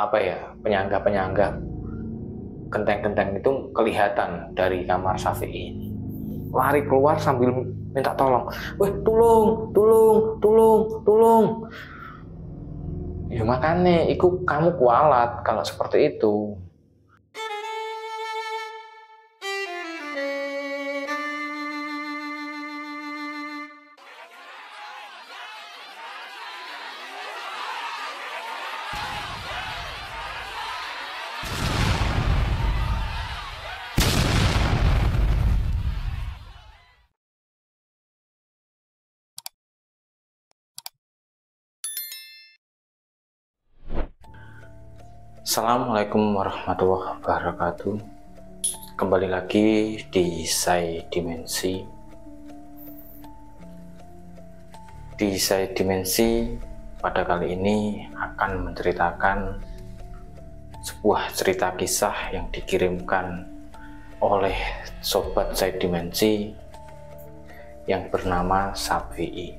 penyangga-penyangga genteng-genteng itu kelihatan dari kamar Syafi'i. Lari keluar sambil minta tolong. Weh, tolong, tolong, tolong, tolong. Ya makanya, itu kamu kualat kalau seperti itu. Assalamualaikum warahmatullahi wabarakatuh. Kembali lagi di Sai Dimensi. Di Sai Dimensi pada kali ini akan menceritakan sebuah cerita kisah yang dikirimkan oleh sobat Sai Dimensi yang bernama Syafi'i.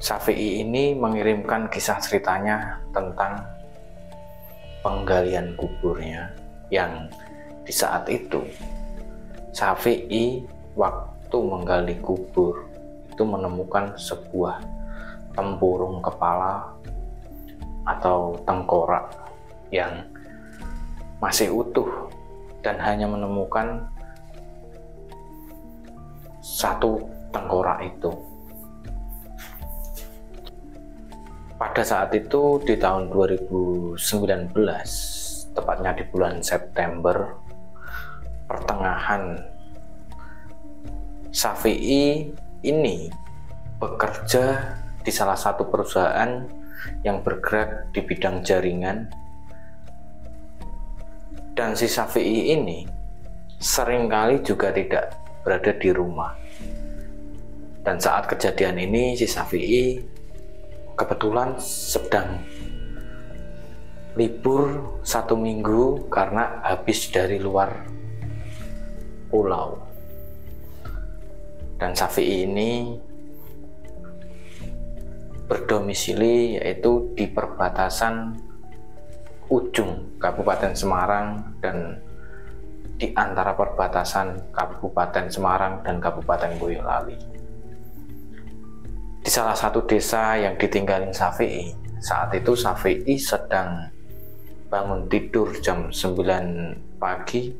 Syafi'i ini mengirimkan kisah ceritanya tentang penggalian kuburnya, yang di saat itu Syafi'i waktu menggali kubur itu menemukan sebuah tempurung kepala atau tengkorak yang masih utuh dan hanya menemukan satu tengkorak itu. Pada saat itu di tahun 2019, tepatnya di bulan September pertengahan, Syafi'i ini bekerja di salah satu perusahaan yang bergerak di bidang jaringan, dan si Syafi'i ini seringkali juga tidak berada di rumah. Dan saat kejadian ini si Syafi'i kebetulan sedang libur 1 minggu karena habis dari luar pulau. Dan Syafi'i ini berdomisili yaitu di perbatasan ujung Kabupaten Semarang dan di antara perbatasan Kabupaten Semarang dan Kabupaten Boyolali. Di salah satu desa yang ditinggalin Syafi'i, saat itu Syafi'i sedang bangun tidur jam 9 pagi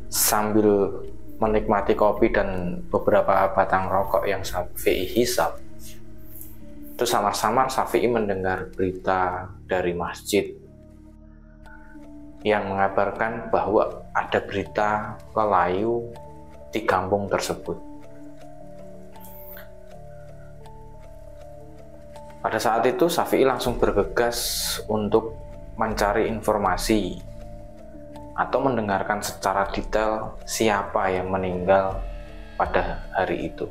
sambil menikmati kopi dan beberapa batang rokok yang Syafi'i hisap. Itu samar-samar Syafi'i mendengar berita dari masjid yang mengabarkan bahwa ada berita lelayu di kampung tersebut. Pada saat itu Syafi'i langsung bergegas untuk mencari informasi atau mendengarkan secara detail siapa yang meninggal pada hari itu.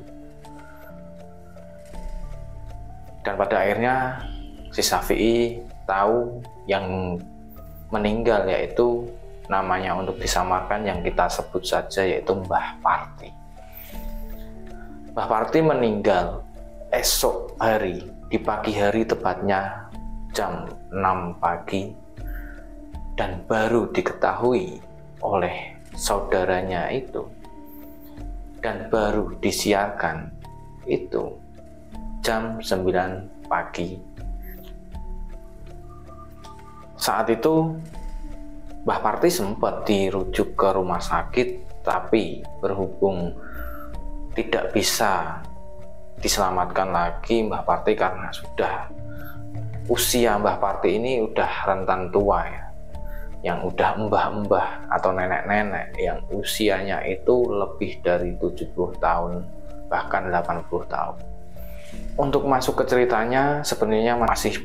Dan pada akhirnya si Syafi'i tahu yang meninggal yaitu namanya untuk disamarkan yang kita sebut saja yaitu Mbah Parti. Mbah Parti meninggal esok hari, di pagi hari tepatnya jam 6 pagi, dan baru diketahui oleh saudaranya itu dan baru disiarkan itu jam 9 pagi. Saat itu Mbah Parti sempat dirujuk ke rumah sakit, tapi berhubung tidak bisa diselamatkan lagi Mbah Parti karena sudah usia Mbah Parti ini udah rentan tua ya, yang udah mbah-mbah atau nenek-nenek yang usianya itu lebih dari 70 tahun bahkan 80 tahun. Untuk masuk ke ceritanya sebenarnya masih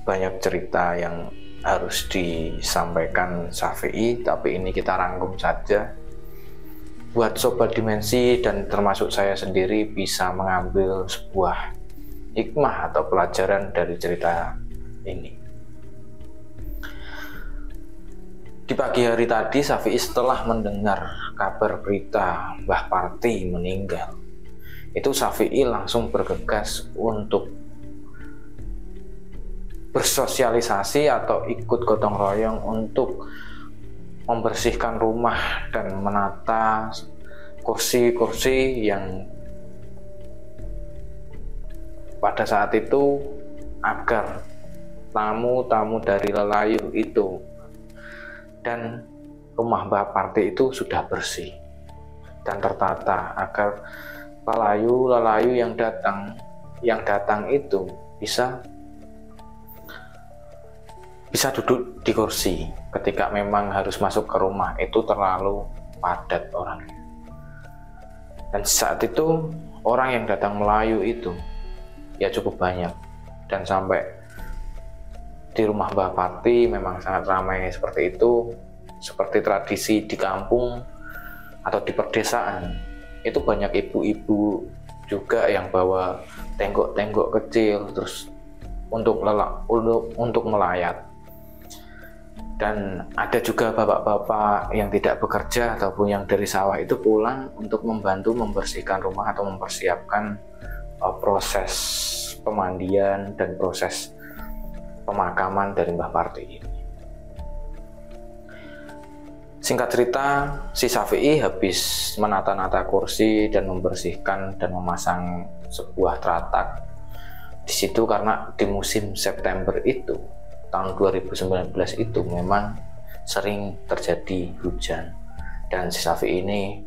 banyak cerita yang harus disampaikan Syafi'i, tapi ini kita rangkum saja buat sobat dimensi dan termasuk saya sendiri bisa mengambil sebuah hikmah atau pelajaran dari cerita ini. Di pagi hari tadi Syafi'i setelah mendengar kabar berita Mbah Parti meninggal, itu Syafi'i langsung bergegas untuk bersosialisasi atau ikut gotong royong untuk membersihkan rumah dan menata kursi-kursi yang pada saat itu agar tamu-tamu dari Lelayu itu dan rumah Mbah Parti itu sudah bersih dan tertata, agar Lelayu yang datang itu bisa duduk di kursi ketika memang harus masuk ke rumah itu terlalu padat orangnya. Dan saat itu orang yang datang Melayu itu ya cukup banyak, dan sampai di rumah Mbah Parti memang sangat ramai seperti itu, seperti tradisi di kampung atau di perdesaan. Itu banyak ibu-ibu juga yang bawa tenggok-tenggok kecil terus untuk melayat. Dan ada juga bapak-bapak yang tidak bekerja ataupun yang dari sawah itu pulang untuk membantu membersihkan rumah atau mempersiapkan proses pemandian dan proses pemakaman dari Mbah Parti ini. Singkat cerita, si Syafi'i habis menata-nata kursi dan membersihkan dan memasang sebuah teratak di situ, karena di musim September itu tahun 2019 itu memang sering terjadi hujan, dan si Syafi'i ini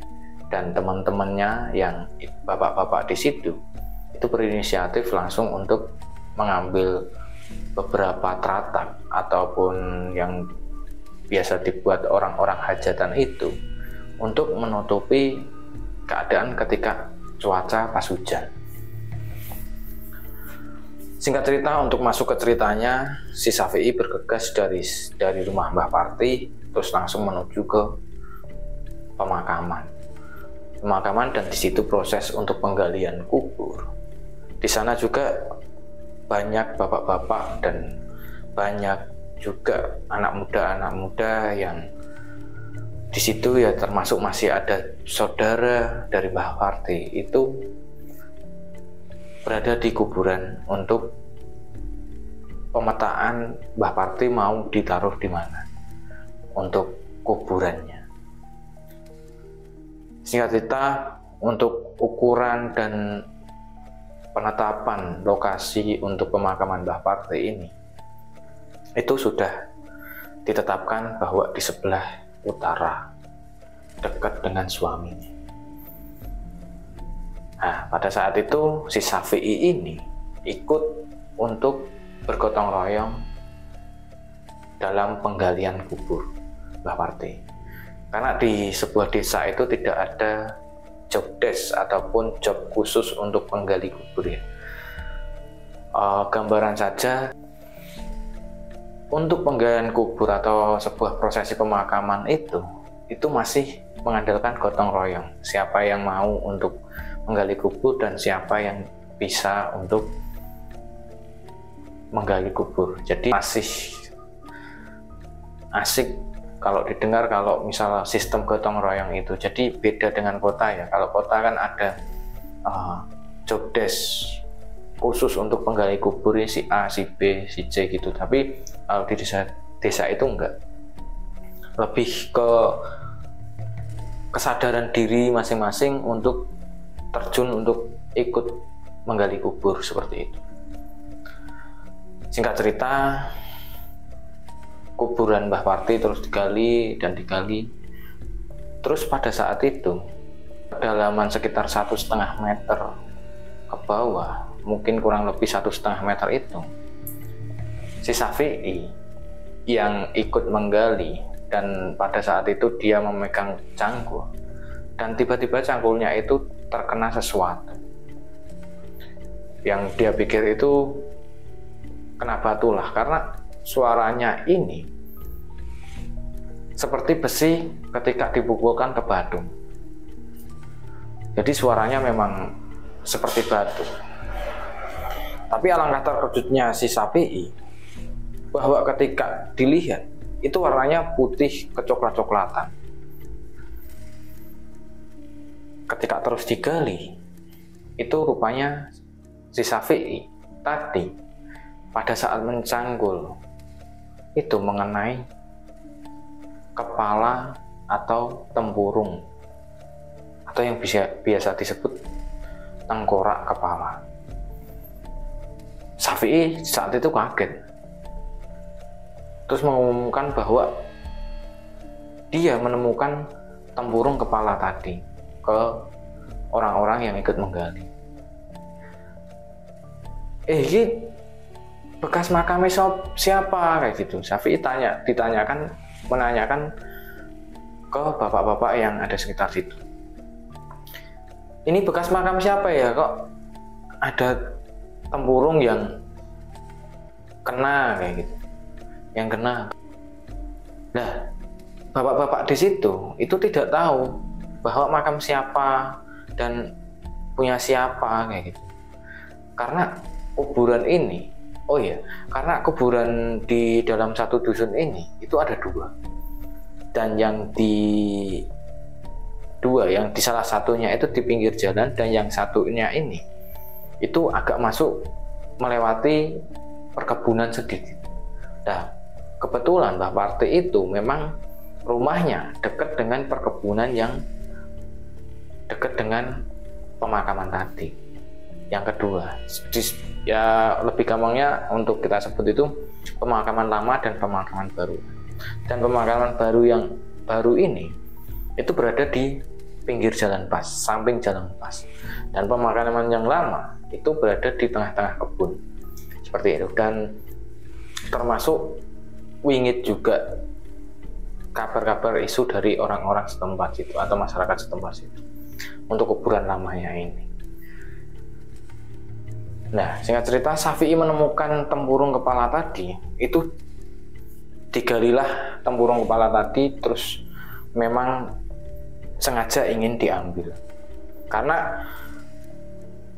dan teman-temannya yang bapak-bapak di situ itu berinisiatif langsung untuk mengambil beberapa teratak ataupun yang biasa dibuat orang-orang hajatan itu untuk menutupi keadaan ketika cuaca pas hujan. Singkat cerita, untuk masuk ke ceritanya, si Syafi'i bergegas dari rumah Mbah Parti terus langsung menuju ke pemakaman dan di situ proses untuk penggalian kubur. Di sana juga banyak bapak-bapak dan banyak juga anak muda yang di situ ya, termasuk masih ada saudara dari Mbah Parti itu berada di kuburan untuk pemetaan Mbah Parti mau ditaruh di mana untuk kuburannya. Singkat cerita, untuk ukuran dan penetapan lokasi untuk pemakaman Mbah Parti ini itu sudah ditetapkan bahwa di sebelah utara dekat dengan suaminya. Nah, pada saat itu si Syafi'i ini ikut untuk bergotong royong dalam penggalian kubur Mbah Parti, karena di sebuah desa itu tidak ada job desk ataupun job khusus untuk penggali kubur ya. Gambaran saja, untuk penggalian kubur atau sebuah prosesi pemakaman itu masih mengandalkan gotong royong. Siapa yang mau untuk menggali kubur dan siapa yang bisa untuk menggali kubur. Jadi masih asik kalau didengar kalau misalnya sistem gotong royong itu. Jadi beda dengan kota ya. Kalau kota kan ada job desk khusus untuk penggali kubur, si A, si B, si C gitu. Tapi kalau di desa itu enggak. Lebih ke kesadaran diri masing-masing untuk terjun untuk ikut menggali kubur seperti itu. Singkat cerita, kuburan Mbah Parti terus digali dan digali. Terus pada saat itu kedalaman sekitar 1,5 meter ke bawah, mungkin kurang lebih 1,5 meter itu, si Syafi'i yang ikut menggali, dan pada saat itu dia memegang cangkul, dan tiba-tiba cangkulnya itu terkena sesuatu yang dia pikir itu kena batu lah, karena suaranya ini seperti besi ketika dipukulkan ke batu. Jadi suaranya memang seperti batu. Tapi alangkah terkejutnya si Syafi'i bahwa ketika dilihat itu warnanya putih kecoklat-coklatan. Ketika terus digali, itu rupanya si Syafi'i tadi pada saat mencangkul itu mengenai kepala atau tempurung, atau yang biasa disebut tengkorak kepala. Syafi'i saat itu kaget, terus mengumumkan bahwa dia menemukan tempurung kepala tadi ke orang-orang yang ikut menggali. Ini bekas makamnya siapa, kayak gitu. Syafi'i menanyakan ke bapak-bapak yang ada sekitar situ. Ini bekas makam siapa ya, kok ada tempurung yang kena, kayak gitu, yang kena. Nah, bapak-bapak di situ itu tidak tahu bahwa makam siapa dan punya siapa, kayak gitu. Karena kuburan ini, karena kuburan di dalam satu dusun ini itu ada dua, dan yang di salah satunya itu di pinggir jalan, dan yang satunya ini itu agak masuk melewati perkebunan sedikit. Nah, kebetulan Mbah Parti itu memang rumahnya dekat dengan perkebunan yang dekat dengan pemakaman tadi. Yang kedua, ya lebih gampangnya untuk kita sebut itu pemakaman lama dan pemakaman baru. Dan pemakaman baru yang baru ini itu berada di pinggir jalan pas, samping jalan pas. Dan pemakaman yang lama itu berada di tengah-tengah kebun, seperti itu. Dan termasuk wingit juga kabar-kabar isu dari orang-orang setempat situ atau masyarakat setempat situ untuk kuburan lamanya ini. Nah, singkat cerita, Syafi'i menemukan tempurung kepala tadi. Itu digalilah tempurung kepala tadi, terus memang sengaja ingin diambil karena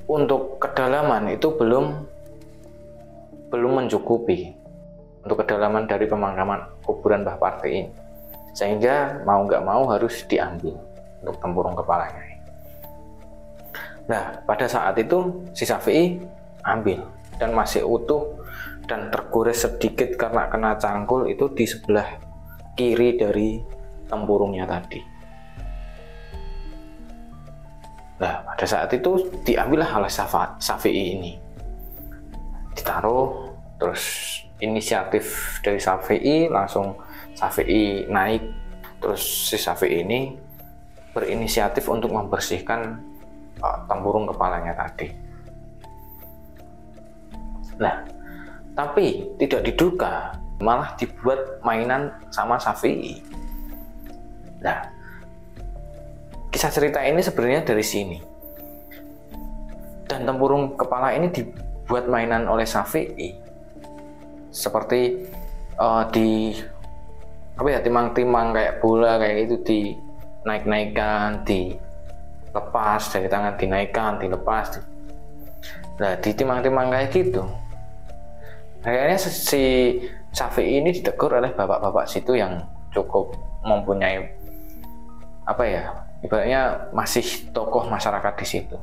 untuk kedalaman itu belum mencukupi untuk kedalaman dari pemakaman kuburan Mbah Parti ini, sehingga mau nggak mau harus diambil untuk tempurung kepalanya. Nah, pada saat itu si Syafi'i ambil dan masih utuh dan tergores sedikit karena kena cangkul itu di sebelah kiri dari tempurungnya tadi. Nah, pada saat itu diambillah oleh Syafi'i ini, ditaruh, terus inisiatif dari Syafi'i, langsung Syafi'i naik, terus si Syafi'i ini berinisiatif untuk membersihkan tempurung kepalanya tadi. Nah, tapi tidak diduga malah dibuat mainan sama Syafi'i. Nah, kisah cerita ini sebenarnya dari sini. Dan tempurung kepala ini dibuat mainan oleh Syafi'i, seperti timang-timang kayak bola kayak itu, dinaik-naikkan, dilepas dari tangan, dinaikkan, dilepas. Nah, di timang-timang kayak gitu, akhirnya si Syafi'i ini ditegur oleh bapak-bapak situ yang cukup mempunyai ibaratnya masih tokoh masyarakat di situ.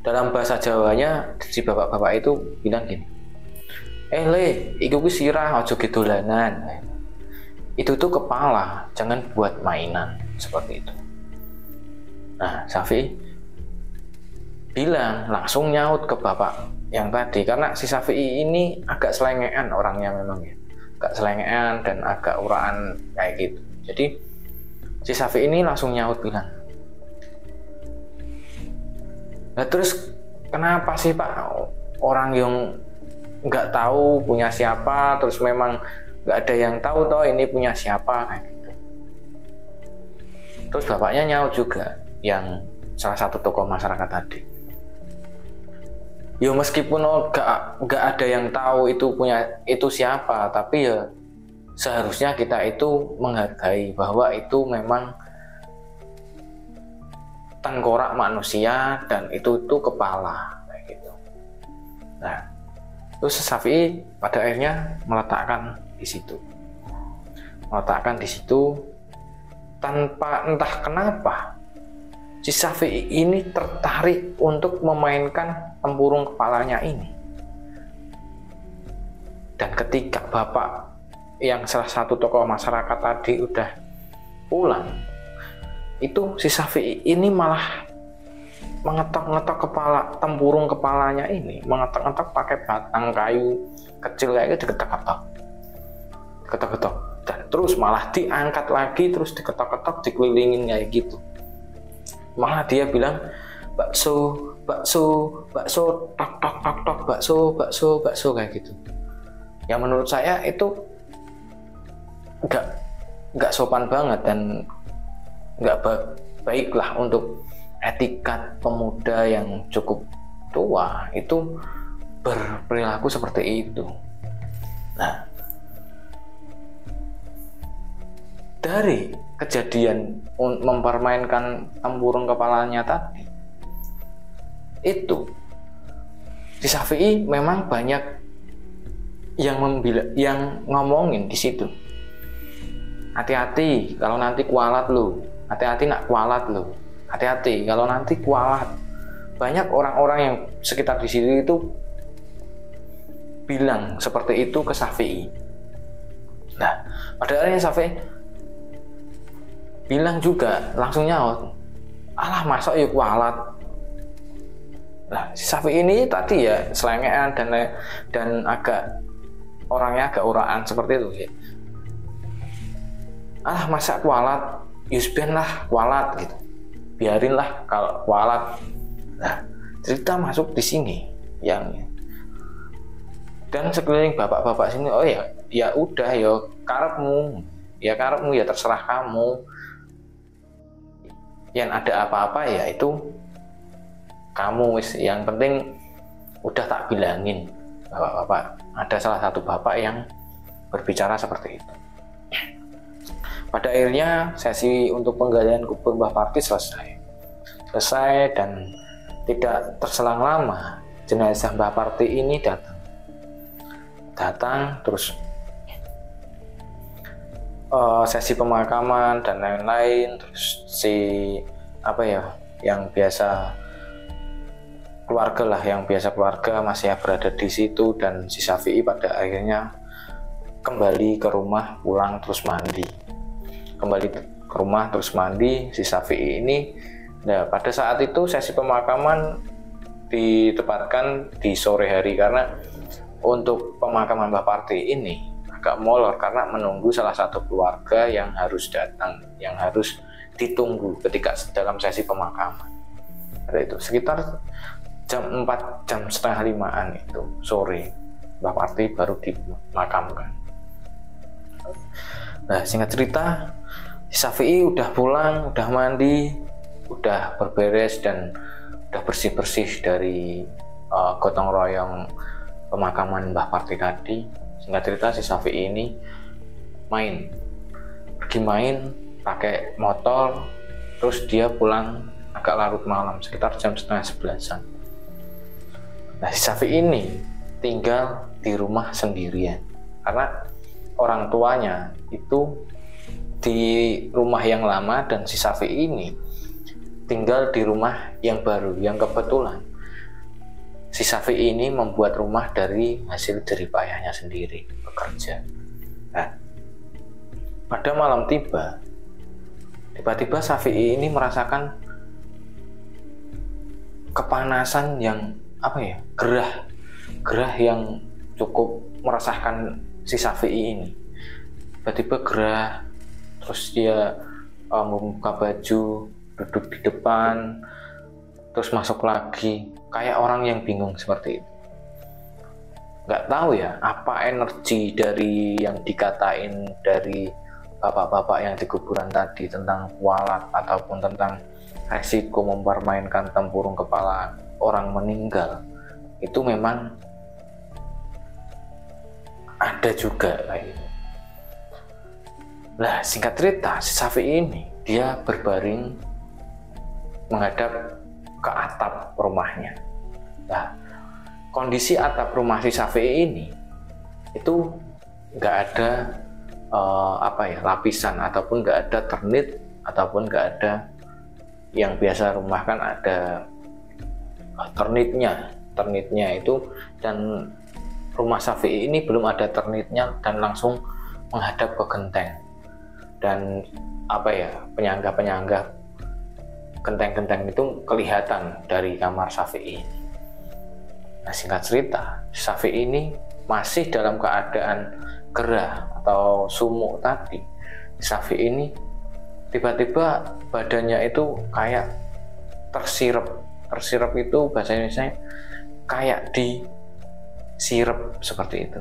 Dalam bahasa Jawanya si bapak-bapak itu bilang gini, iku sirah ojo gedolanan. Itu tuh kepala, jangan buat mainan, seperti itu. Nah, Syafi'i bilang, langsung nyaut ke bapak yang tadi, karena si Syafi'i ini agak selengean orangnya memang ya, agak selengean dan agak uraan kayak gitu. Jadi si Syafi'i ini langsung nyaut bilang, nah terus kenapa sih Pak orang yang nggak tahu punya siapa, terus memang nggak ada yang tahu toh ini punya siapa, kayak gitu. Terus bapaknya nyaut juga, yang salah satu tokoh masyarakat tadi, ya meskipun nggak ada yang tahu itu siapa, tapi ya seharusnya kita itu menghargai bahwa itu memang tengkorak manusia dan itu kepala, kayak gitu. Nah, terus Syafi'i pada akhirnya meletakkan di situ tanpa entah kenapa si Syafi'i ini tertarik untuk memainkan tempurung kepalanya ini. Dan ketika bapak yang salah satu tokoh masyarakat tadi udah pulang, itu si Syafi'i ini malah mengetok-ngetok kepala, tempurung kepalanya ini, mengetok-ngetok pakai batang kayu kecil kayak gitu, diketok-ketok, dan terus malah diangkat lagi, terus diketok-ketok, dikelilingin kayak gitu. Malah dia bilang, bakso, bakso, bakso, tok tok tok tok, bakso, bakso, bakso kayak gitu. Yang menurut saya itu nggak sopan banget dan nggak baik lah untuk etikat pemuda yang cukup tua itu berperilaku seperti itu. Nah, dari kejadian mempermainkan tempurung kepalanya tadi, itu si Syafi'i memang banyak yang ngomongin di situ. Hati-hati kalau nanti kualat lu, hati-hati nak kualat lu, hati-hati kalau nanti kualat. Banyak orang-orang yang sekitar di situ itu bilang seperti itu ke Syafi'i. Nah, pada akhirnya Syafi'i bilang juga, langsung nyaut, alah masuk yuk kualat. Nah, si Syafi'i ini tadi ya selengean dan orangnya agak uraan seperti itu ya. Alah masa kualat, Yusben lah kualat gitu, biarinlah kalau kualat. Nah, cerita masuk di sini yang dan sekeliling bapak-bapak sini, oh ya udah karepmu ya terserah kamu, yang ada apa-apa ya itu kamu wis, yang penting udah tak bilangin bapak-bapak. Ada salah satu bapak yang berbicara seperti itu. Pada akhirnya sesi untuk penggalian kubur Mbah Parti selesai dan tidak terselang lama jenazah Mbah Parti ini datang terus sesi pemakaman dan lain-lain. Terus yang biasa keluarga masih berada di situ, dan si Syafi'i pada akhirnya kembali ke rumah, pulang terus mandi. Si Syafi'i ini, nah pada saat itu sesi pemakaman ditempatkan di sore hari karena untuk pemakaman Mbah Parti ini agak molor karena menunggu salah satu keluarga yang harus datang, yang harus ditunggu ketika dalam sesi pemakaman. Ada itu sekitar jam 4, jam setengah 5-an itu sore Mbah Parti baru dimakamkan. Nah, singkat cerita, Syafi'i udah pulang, udah mandi, udah berberes dan udah bersih-bersih dari gotong royong pemakaman Mbah Parti tadi. Singkat cerita, si Syafi'i ini pergi main pakai motor, terus dia pulang agak larut malam, sekitar jam setengah 11-an. Nah, si Syafi'i ini tinggal di rumah sendirian karena orang tuanya itu di rumah yang lama dan si Syafi'i ini tinggal di rumah yang baru, yang kebetulan si Syafi'i ini membuat rumah dari hasil jeripayahnya sendiri, bekerja. Nah, pada malam tiba-tiba Syafi'i ini merasakan kepanasan yang gerah yang cukup meresahkan si Syafi'i ini. Tiba-tiba gerah, terus dia membuka baju, duduk di depan, terus masuk lagi, kayak orang yang bingung seperti itu. Nggak tahu ya apa energi dari yang dikatain dari bapak-bapak yang di kuburan tadi tentang kualat ataupun tentang resiko mempermainkan tempurung kepala orang meninggal, itu memang ada juga kayak gitu. Nah, singkat cerita, si Syafi'i ini dia berbaring menghadap ke atap rumahnya. Nah, kondisi atap rumah si Syafi'i ini itu nggak ada lapisan ataupun nggak ada ternit ataupun nggak ada yang biasa rumah kan ada ternitnya itu, dan rumah Syafi'i ini belum ada ternitnya dan langsung menghadap ke genteng. Dan penyangga-penyangga genteng-genteng itu kelihatan dari kamar Syafi'i. Nah, singkat cerita, Syafi'i ini masih dalam keadaan gerah atau sumuk tadi. Syafi'i ini tiba-tiba badannya itu kayak tersirap itu bahasa Indonesia kayak disirep seperti itu.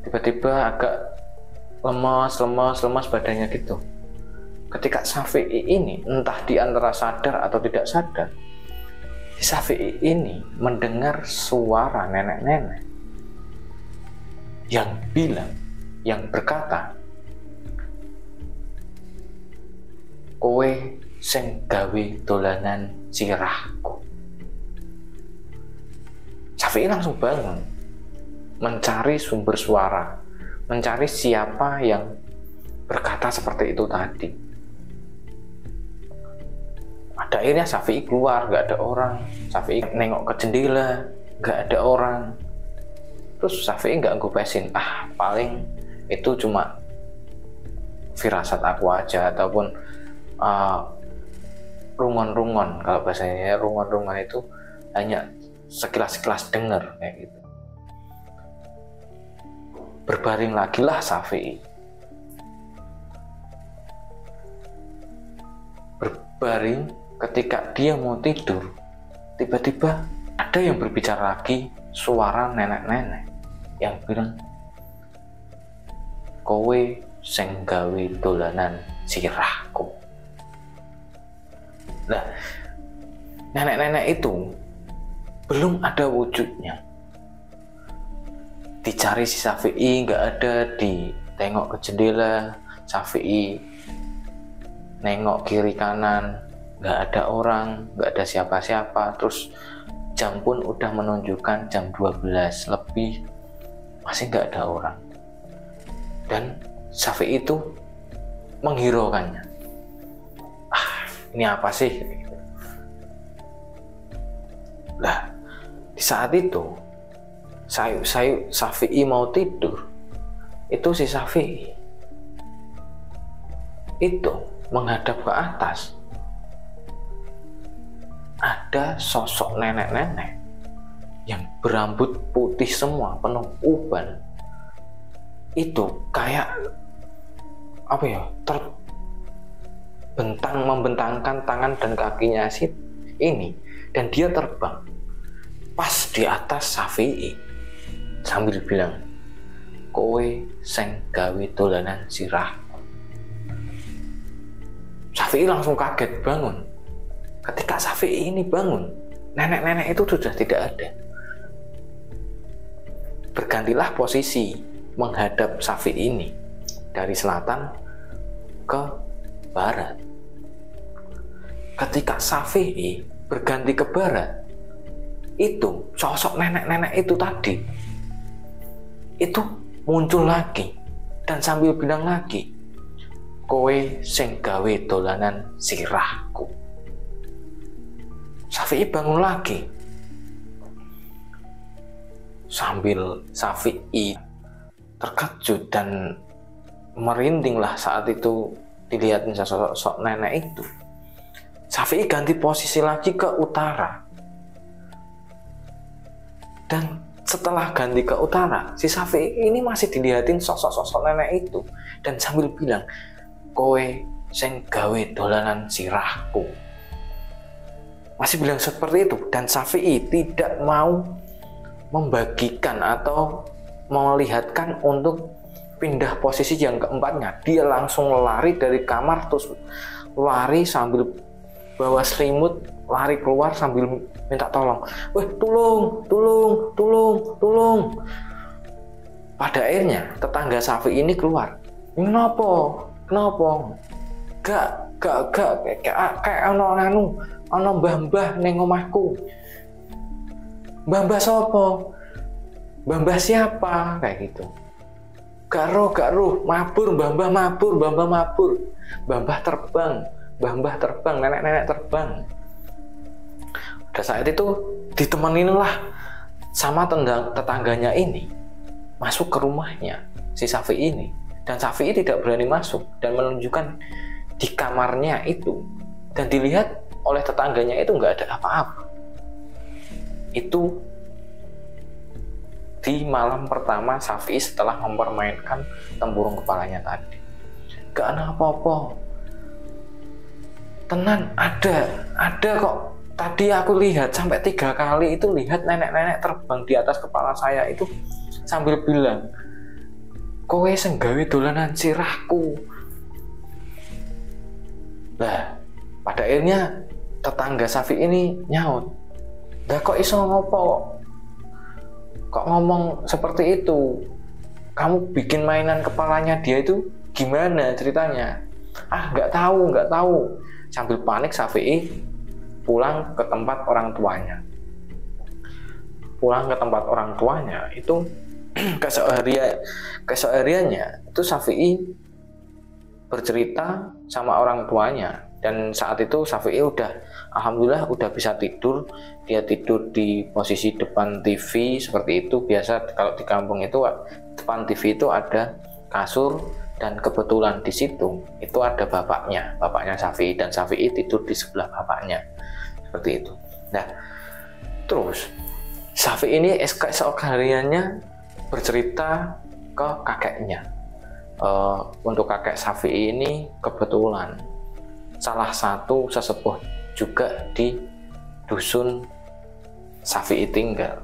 Tiba-tiba agak lemas badannya gitu. Ketika Syafi'i ini entah di antara sadar atau tidak sadar, Syafi'i ini mendengar suara nenek-nenek yang berkata, "Kowe sing gawe dolanan sirahku." Syafi'i langsung bangun, mencari sumber suara, mencari siapa yang berkata seperti itu tadi. Pada akhirnya Syafi'i keluar, nggak ada orang. Syafi'i nengok ke jendela, nggak ada orang. Terus Syafi'i nggak ngupesin, paling itu cuma firasat aku aja, ataupun rungon-rungon. Kalau bahasanya rungon-rungon itu hanya sekilas-sekilas dengar kayak gitu. Berbaring lagi lah Syafi'i. Berbaring, ketika dia mau tidur, tiba-tiba ada yang berbicara lagi, suara nenek-nenek yang bilang, "Kowe sing gawe dolanan sirahku." Nah, nenek-nenek itu belum ada wujudnya. Dicari si Syafi'i nggak ada, ditengok ke jendela, Syafi'i nengok kiri kanan, nggak ada orang, nggak ada siapa-siapa. Terus jam pun udah menunjukkan jam 12 lebih, masih nggak ada orang. Dan Syafi'i itu menghiraukannya. Ini apa sih? Nah, di saat itu Syafi'i mau tidur, itu si Syafi'i itu menghadap ke atas. Ada sosok nenek-nenek yang berambut putih semua, penuh uban. Itu kayak membentangkan tangan dan kakinya ini, dan dia terbang pas di atas Syafi'i sambil bilang, "Kowe sing gawe dolanan sirah." Syafi'i langsung kaget bangun. Ketika Syafi'i ini bangun, nenek-nenek itu sudah tidak ada. Bergantilah posisi menghadap Syafi'i ini dari selatan ke barat. Ketika Syafi'i berganti ke barat, itu sosok nenek-nenek itu tadi itu muncul lagi dan sambil bilang lagi, "Kowe sing gawe dolanan sirahku." Syafi'i bangun lagi. Sambil Syafi'i terkejut dan merindinglah saat itu dilihatin sosok nenek itu, Syafi'i ganti posisi lagi ke utara. Dan setelah ganti ke utara, si Syafi'i ini masih dilihatin sosok-sosok nenek itu dan sambil bilang, "Kowe sing gawe dolanan sirahku." Masih bilang seperti itu, dan Syafi'i tidak mau membagikan atau melihatkan untuk pindah posisi yang keempatnya. Dia langsung lari dari kamar, terus lari sambil bawa selimut, lari keluar sambil minta tolong. Tolong. Pada akhirnya tetangga Syafi'i ini keluar. Kenapa? Gak kayak ono mbah-mbah ning omahku. Mbah sapa? Mbah siapa? Kayak gitu. Gak roh, mabur, mbah mabur. Mbah terbang, nenek-nenek terbang. Pada saat itu ditemenin lah sama tetangganya ini masuk ke rumahnya si Syafi'i ini, dan Syafi'i tidak berani masuk dan menunjukkan di kamarnya itu, dan dilihat oleh tetangganya itu nggak ada apa-apa. Itu di malam pertama Syafi'i setelah mempermainkan tempurung kepalanya tadi. Gak ada apa-apa, tenan, ada kok. Tadi aku lihat sampai 3 kali itu, lihat nenek-nenek terbang di atas kepala saya itu sambil bilang, kowe senggawe dolanan sirahku. Nah, pada akhirnya tetangga Syafi'i ini nyaut, "Lah kok iso ngopo? Kok ngomong seperti itu? Kamu bikin mainan kepalanya dia itu gimana ceritanya?" "Ah, nggak tahu." Sambil panik Syafi'i pulang ke tempat orang tuanya. Pulang ke tempat orang tuanya itu kesehariannya itu Syafi'i bercerita sama orang tuanya, dan saat itu Syafi'i alhamdulillah udah bisa tidur. Dia tidur di posisi depan TV seperti itu. Biasa kalau di kampung itu depan TV itu ada kasur, dan kebetulan di situ itu ada bapaknya Syafi'i, dan Syafi'i tidur di sebelah bapaknya seperti itu. Nah, terus Syafi'i ini kesehariannya bercerita ke kakeknya. Untuk kakek Syafi'i ini kebetulan salah satu sesepuh juga di dusun Syafi'i tinggal.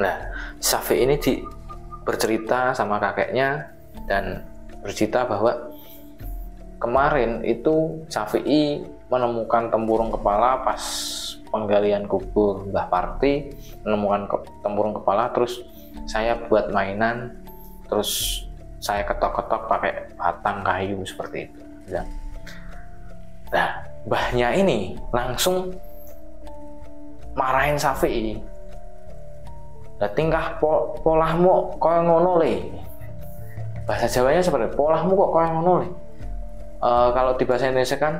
Nah, Syafi'i ini bercerita sama kakeknya dan bercerita bahwa kemarin itu Syafi'i menemukan tempurung kepala pas penggalian kubur Mbah Parti, menemukan tempurung kepala, terus saya buat mainan, terus saya ketok-ketok pakai batang kayu seperti itu. Nah, mbahnya ini langsung marahin Syafi'i. "Lah tingkah polahmu kaya ngono le." Bahasa Jawanya seperti polahmu kok kaya ngono le. Kalau di bahasa Indonesia kan,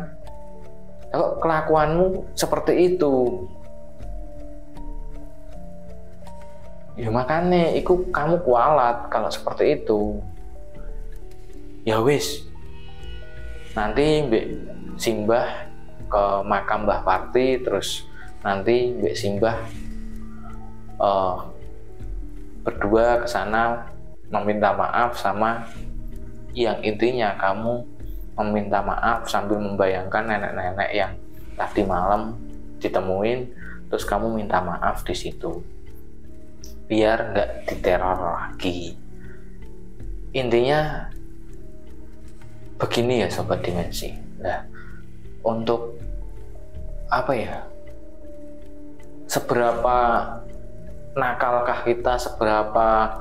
kok kelakuanmu seperti itu. Ya makanya iku kamu kualat kalau seperti itu. Ya wis, nanti Mbak Simbah ke makam Mbah Parti, terus nanti Mbak Simbah berdua ke sana meminta maaf sama, yang intinya kamu meminta maaf sambil membayangkan nenek-nenek yang tadi malam ditemuin, terus kamu minta maaf di situ biar nggak diteror lagi. Intinya begini ya Sobat Dimensi. Nah, untuk apa ya, seberapa nakalkah kita, seberapa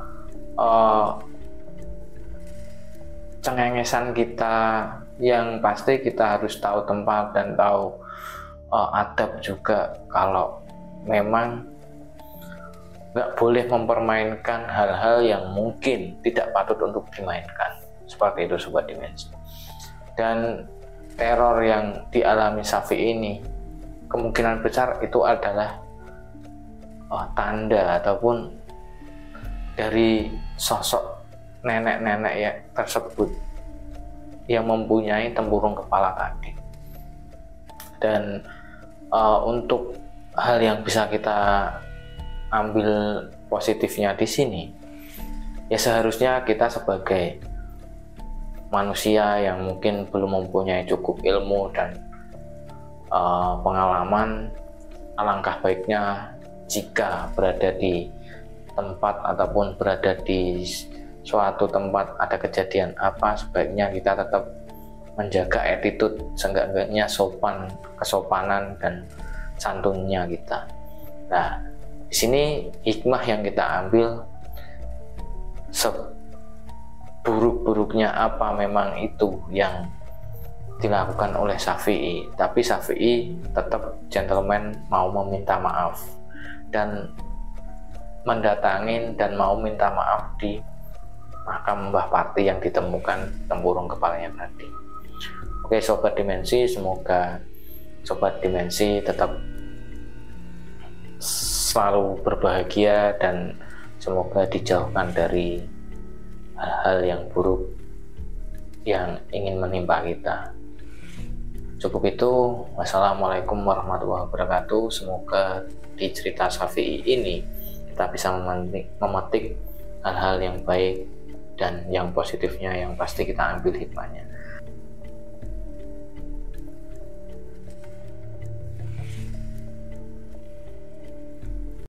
cengengesan kita, yang pasti kita harus tahu tempat dan tahu adab juga. Kalau memang nggak boleh mempermainkan hal-hal yang mungkin tidak patut untuk dimainkan, seperti itu Sobat Dimensi. Dan teror yang dialami Syafi'i ini kemungkinan besar itu adalah tanda ataupun dari sosok nenek-nenek ya tersebut yang mempunyai tempurung kepala tadi. Dan untuk hal yang bisa kita ambil positifnya di sini, ya seharusnya kita sebagai manusia yang mungkin belum mempunyai cukup ilmu dan pengalaman, alangkah baiknya jika berada di tempat ataupun berada di suatu tempat ada kejadian apa, sebaiknya kita tetap menjaga attitude, seenggak-enggaknya kesopanan dan santunnya kita. Nah, di sini hikmah yang kita ambil, seburuk-buruknya apa memang itu yang dilakukan oleh Syafi'i, tapi Syafi'i tetap gentleman, mau meminta maaf dan mendatangin dan mau minta maaf di makam Mbah Parti yang ditemukan tempurung kepalanya tadi. Oke Sobat Dimensi, semoga Sobat Dimensi tetap selalu berbahagia dan semoga dijauhkan dari hal-hal yang buruk yang ingin menimpa kita. Cukup itu. Wassalamualaikum warahmatullahi wabarakatuh. Semoga di cerita Syafi'i ini kita bisa memetik hal-hal yang baik dan yang positifnya yang pasti kita ambil hikmahnya.